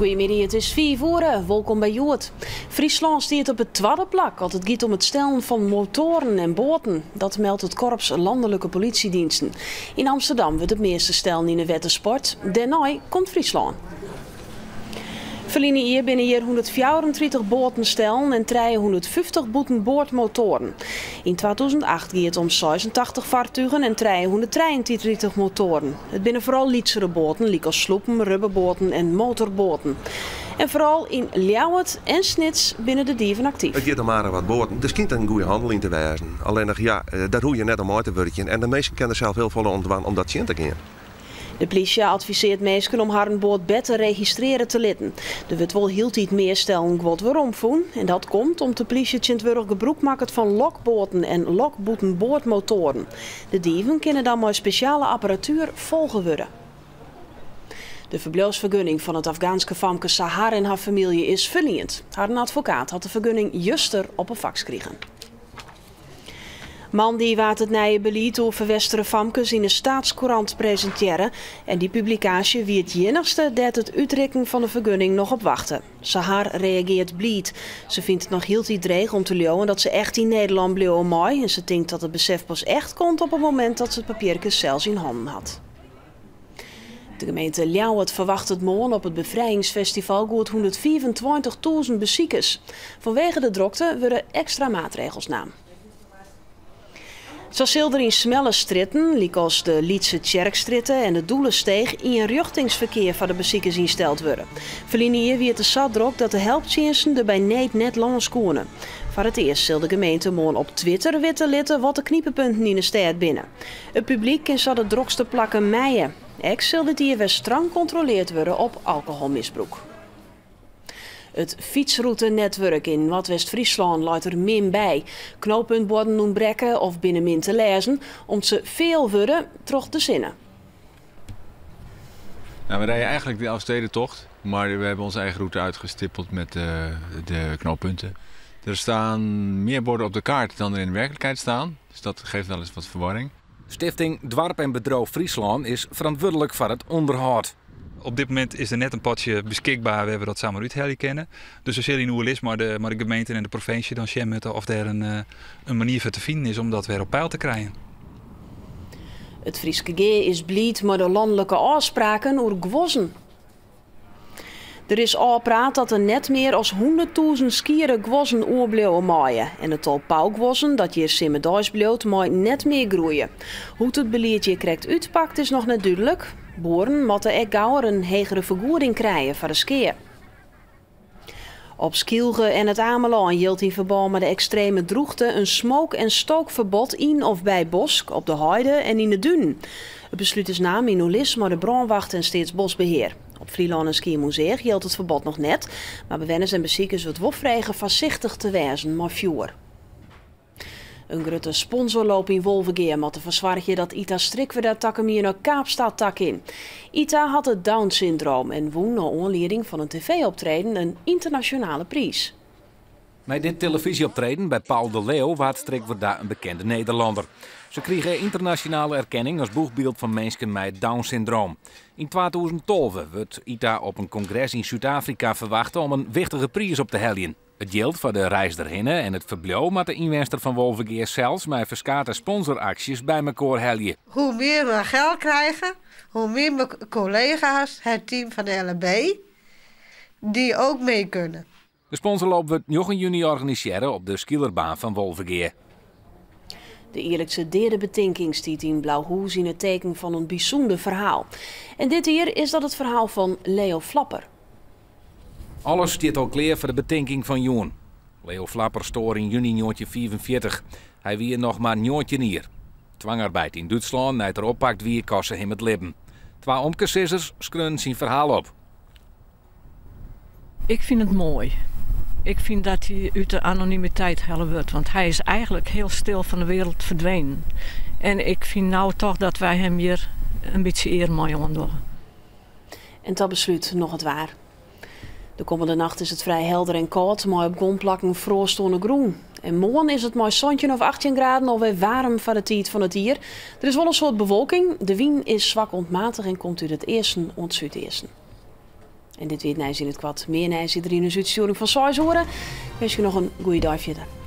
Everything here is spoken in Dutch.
Goedemiddag, het is 4 uur. Welkom bij Joert. Friesland staat op het tweede plak als het gaat om het stellen van motoren en boten. Dat meldt het Korps Landelijke Politiediensten. In Amsterdam wordt het meeste stellen in de wettersport. Daarna komt Friesland. Verliezen hier binnen hier 134 boten stellen en 350 boeten boordmotoren. In 2008 ging het om 86 vaartuigen en 333 motoren. Het binnen vooral lietsere boten, als sloepen, rubberboten en motorboten. En vooral in Ljouwert en Snits binnen de dieven actief. Het gaat om maar wat boten. Dus kind een goede handeling te wijzen. Alleen ja, daar hoef je net om uit te werken. En de meesten kennen zelf heel veel om dat zien te gaan. De politie adviseert mensen om haar boot beter registreren te litten. Er wordt wel heel iets meer stellen wat waarom doen. En dat komt omdat de politie het gebruik maakt van lokboten en lokboetenboordmotoren. De dieven kunnen dan met speciale apparatuur volgen worden. De verblijfsvergunning van het Afghaanse famke Sahar en haar familie is verliend. Haar advocaat had de vergunning juster op een fax gekregen. Man die waard het nieuwe beleid over verwesteren famkes in de Staatscourant presenteren. En die publicatie wie het enigste dat het uitrekken van de vergunning nog op wachten. Sahar reageert blied. Ze vindt het nog heel iets dreig om te leeuwen dat ze echt in Nederland bleef mooi. En ze denkt dat het besef pas echt komt op het moment dat ze het papiertje zelfs in handen had. De gemeente Ljouwert verwacht het morgen op het bevrijdingsfestival goed 124.000 bezoekers. Vanwege de drukte worden extra maatregels genomen. Zo zal er in smelle stritten, als de Lietse Tjerkstritten en de Doelensteeg, in richtingsverkeer van de bezoekers ingesteld worden. Verliezen hier wie het de zat druk dat de helptjensten er bij net langs konen. Voor het eerst zal de gemeente morgen op Twitter litten wat de kniepenpunten in de stad binnen. Het publiek kan zo de drukste plakken mijen. Ook zal dit hier weer streng gecontroleerd worden op alcoholmisbruik. Het fietsroutenetwerk in Noordwest-Friesland luidt er min bij. Knooppuntborden ontbreken of binnenmin te lezen, om ze veel worden terug te zinnen. Nou, we rijden eigenlijk de Elfstedentocht, maar we hebben onze eigen route uitgestippeld met de knooppunten. Er staan meer borden op de kaart dan er in de werkelijkheid staan, dus dat geeft wel eens wat verwarring. Stichting Dwarp en Bedrijf Friesland is verantwoordelijk voor het onderhoud. Op dit moment is er net een padje beschikbaar. We hebben dat samen uit kennen. Dus we zullen in hoe is, maar de gemeente en de provincie dan moeten of er een manier voor te vinden is om dat weer op peil te krijgen. Het Frieske G is blied met de landelijke afspraken over gwossen. Er is al praat dat er net meer als 100.000 skieren gwossen oorbleeuwen maaien. En het tal pauwgwossen dat je simmerdijs bleeuwt maait net meer groeien. Hoe het beleidje krijgt uitpakt is nog niet duidelijk. Boeren moeten ook gauwer een hegere vergoeding krijgen voor de skiën. Op Skielge en het Ameland hield in verband met de extreme droogte een smoke- en stookverbod in of bij Bosk, op de Heide en in de Dunen. Het besluit is namen in Olis, maar de brandwacht en steeds bosbeheer. Op Vlieland en Ski Museum geldt het verbod nog net, maar bewoners en bezoekers wordt wofvregen voorzichtig te wezen, maar vuur. Een grote sponsorloop in Wolvengeer moet te verzwargen dat Ita Strikweda takken naar Kaapstad tak in. Ita had het Down-syndroom en won naar aanleiding van een tv-optreden een internationale prijs. Met dit televisieoptreden bij Paul de Leeuw was Strikweda een bekende Nederlander. Ze kregen internationale erkenning als boegbeeld van mensen met Down-syndroom. In 2012 werd Ita op een congres in Zuid-Afrika verwacht om een wichtige prijs op te halen. Het geldt voor de reis erheen en het verblijf met de inwoners van Wolvengeer zelfs met verschillende sponsoracties bij elkaar helpen. Hoe meer we geld krijgen, hoe meer mijn collega's, het team van de LNB, die ook mee kunnen. De sponsorloop wordt 9 juni organiseren op de skierbaan van Wolvengeer. De eerlijkse derde betinking stiet in Blauwhoes in het teken van een bijzonder verhaal. En dit hier is dat het verhaal van Leo Flapper. Alles staat al klaar voor de betinking van Joen. Leo Flapper stoor in juni 1944. Hij wie nog maar 9 jaar. Dwangarbeid in Duitsland, na het eroppakt wie kostte hem het leven. 2 omkesissers schreeuwen zijn verhaal op. Ik vind het mooi. Ik vind dat hij uit de anonimiteit helpen wordt, want hij is eigenlijk heel stil van de wereld verdwenen. En ik vind nou toch dat wij hem hier een beetje eer mee doen. En dat besluit nog het waar. De komende nacht is het vrij helder en koud, maar op grondplakken vroorstone groen. En morgen is het maar zonnetje of 18 graden alweer warm van de tijd van het dier. Er is wel een soort bewolking. De wind is zwak ontmatig en komt uit het eersten en het zuideersten. En dit weet Nijs in het kwad. Meer Nijs in de uitsturing van 6 uur. Ik wens je nog een goede dag verder.